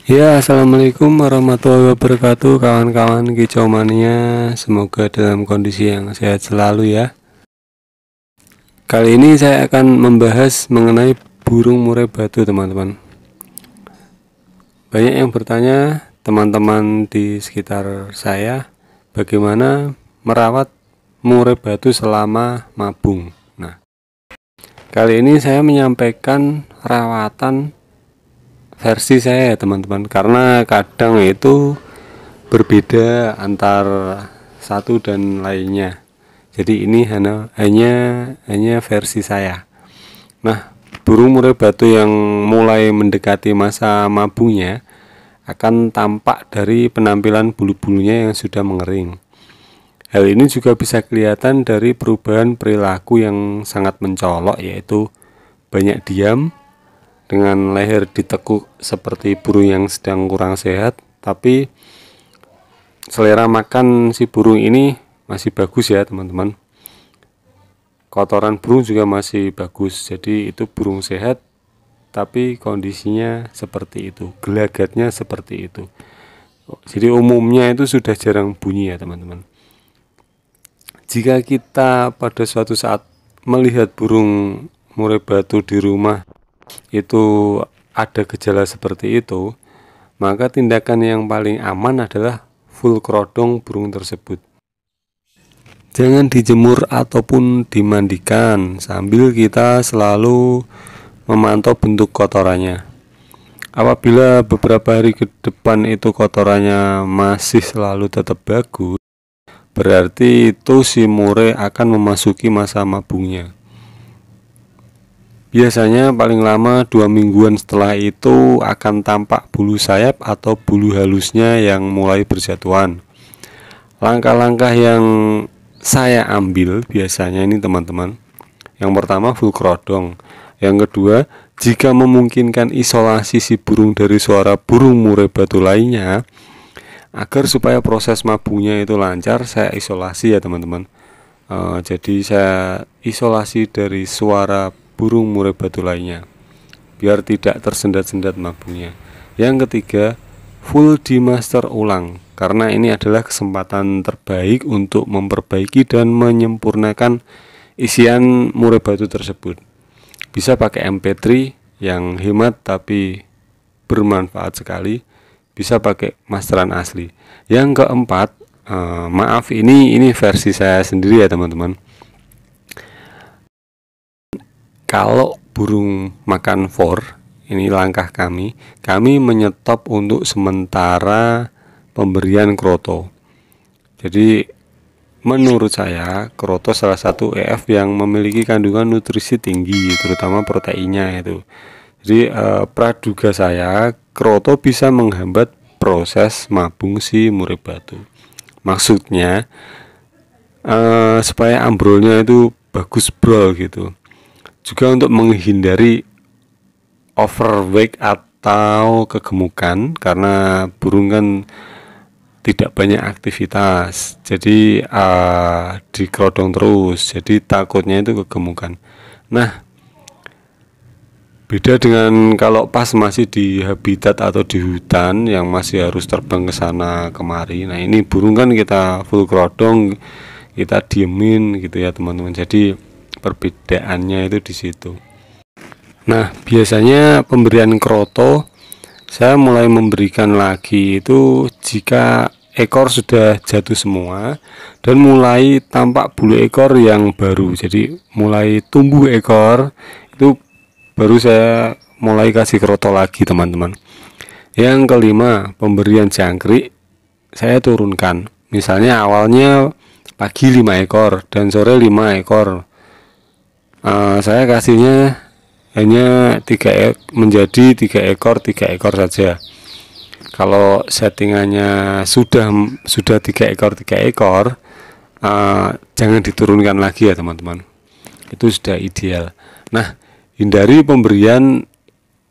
Ya, assalamualaikum warahmatullahi wabarakatuh, kawan-kawan kicau mania. Semoga dalam kondisi yang sehat selalu ya. Kali ini saya akan membahas mengenai burung murai batu, teman-teman. Banyak yang bertanya, teman-teman di sekitar saya, bagaimana merawat murai batu selama mabung. Nah, kali ini saya menyampaikan rawatan versi saya ya teman-teman, karena kadang itu berbeda antar satu dan lainnya. Jadi ini hanya versi saya. Nah, burung murai batu yang mulai mendekati masa mabungnya akan tampak dari penampilan bulu-bulunya yang sudah mengering. Hal ini juga bisa kelihatan dari perubahan perilaku yang sangat mencolok, yaitu banyak diam, dengan leher ditekuk seperti burung yang sedang kurang sehat, tapi selera makan si burung ini masih bagus ya teman-teman. Kotoran burung juga masih bagus, jadi itu burung sehat, tapi kondisinya seperti itu, gelagatnya seperti itu. Jadi umumnya itu sudah jarang bunyi ya teman-teman. Jika kita pada suatu saat melihat burung murai batu di rumah itu ada gejala seperti itu, maka tindakan yang paling aman adalah full kerodong burung tersebut. Jangan dijemur ataupun dimandikan, sambil kita selalu memantau bentuk kotorannya. Apabila beberapa hari ke depan itu kotorannya masih selalu tetap bagus, berarti itu si murai akan memasuki masa mabungnya. Biasanya paling lama 2 mingguan setelah itu akan tampak bulu sayap atau bulu halusnya yang mulai berjatuhan. Langkah-langkah yang saya ambil biasanya ini teman-teman, yang pertama full kerodong, yang kedua jika memungkinkan isolasi si burung dari suara burung murai batu lainnya. Agar supaya proses mabungnya itu lancar, saya isolasi ya teman-teman. Jadi saya isolasi dari suara burung murai batu lainnya biar tidak tersendat-sendat mabungnya. Yang ketiga, full dimaster ulang, karena ini adalah kesempatan terbaik untuk memperbaiki dan menyempurnakan isian murai batu tersebut. Bisa pakai MP3 yang hemat tapi bermanfaat sekali, bisa pakai masteran asli. Yang keempat, maaf ini versi saya sendiri ya teman-teman. Kalau burung makan for, ini langkah kami menyetop untuk sementara pemberian kroto. Jadi menurut saya kroto salah satu EF yang memiliki kandungan nutrisi tinggi, terutama proteinnya itu. Jadi praduga saya kroto bisa menghambat proses mabung si murai batu. Maksudnya supaya ambrolnya itu bagus brol gitu. Juga untuk menghindari overweight atau kegemukan, karena burung kan tidak banyak aktivitas, jadi dikerodong terus, jadi takutnya itu kegemukan. Nah, beda dengan kalau pas masih di habitat atau di hutan yang masih harus terbang ke sana kemari. Nah, ini burung kan kita full kerodong, kita diemin gitu ya teman-teman. Jadi perbedaannya itu di situ. Nah, biasanya pemberian kroto saya mulai memberikan lagi itu jika ekor sudah jatuh semua dan mulai tampak bulu ekor yang baru. Jadi mulai tumbuh ekor itu baru saya mulai kasih kroto lagi teman-teman. Yang kelima, pemberian jangkrik saya turunkan. Misalnya awalnya pagi 5 ekor dan sore 5 ekor. Saya kasihnya hanya menjadi 3 ekor saja. Kalau settingannya sudah 3 ekor, jangan diturunkan lagi ya teman-teman. Itu sudah ideal. Nah, hindari pemberian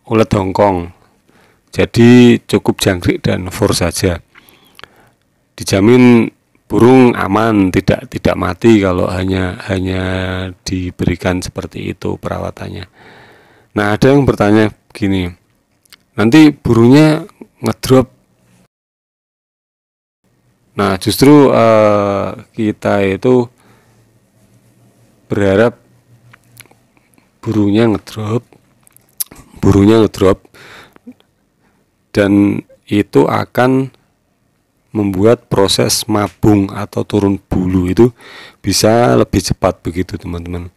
ulet hongkong. Jadi cukup jangkrik dan for saja. Dijamin burung aman, tidak mati kalau hanya diberikan seperti itu perawatannya. Nah, ada yang bertanya gini, nanti burungnya ngedrop. Nah, justru kita itu berharap burungnya ngedrop dan itu akan membuat proses mabung atau turun bulu itu bisa lebih cepat begitu teman-teman.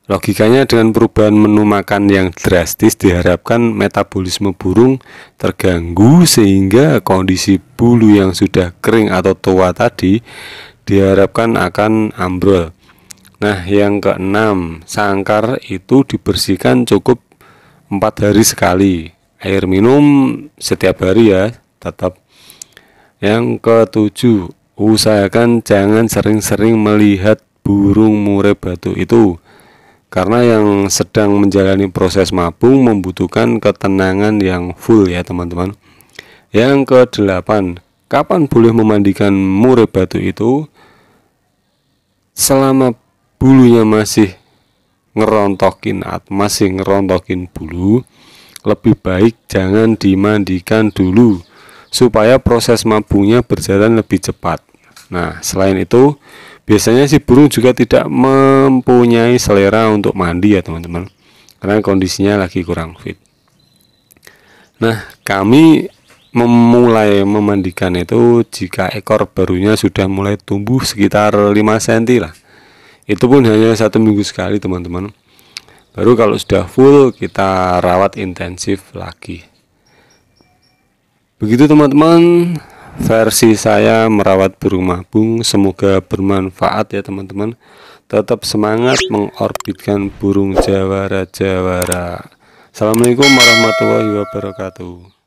Logikanya dengan perubahan menu makan yang drastis diharapkan metabolisme burung terganggu sehingga kondisi bulu yang sudah kering atau tua tadi diharapkan akan ambrol. Nah, yang keenam, sangkar itu dibersihkan cukup 4 hari sekali. Air minum setiap hari ya, tetap. Yang ketujuh, usahakan jangan sering-sering melihat burung murai batu itu, karena yang sedang menjalani proses mabung membutuhkan ketenangan yang full ya teman-teman. Yang kedelapan, kapan boleh memandikan murai batu itu? Selama bulunya masih ngerontokin bulu, lebih baik jangan dimandikan dulu supaya proses mabungnya berjalan lebih cepat. Nah, selain itu biasanya si burung juga tidak mempunyai selera untuk mandi ya teman-teman, karena kondisinya lagi kurang fit. Nah, kami memulai memandikan itu jika ekor barunya sudah mulai tumbuh sekitar 5 cm lah. Itu pun hanya 1 minggu sekali teman-teman. Baru kalau sudah full kita rawat intensif lagi. Begitu teman-teman, versi saya merawat burung mabung. Semoga bermanfaat ya teman-teman. Tetap semangat mengorbitkan burung jawara. Assalamualaikum warahmatullahi wabarakatuh.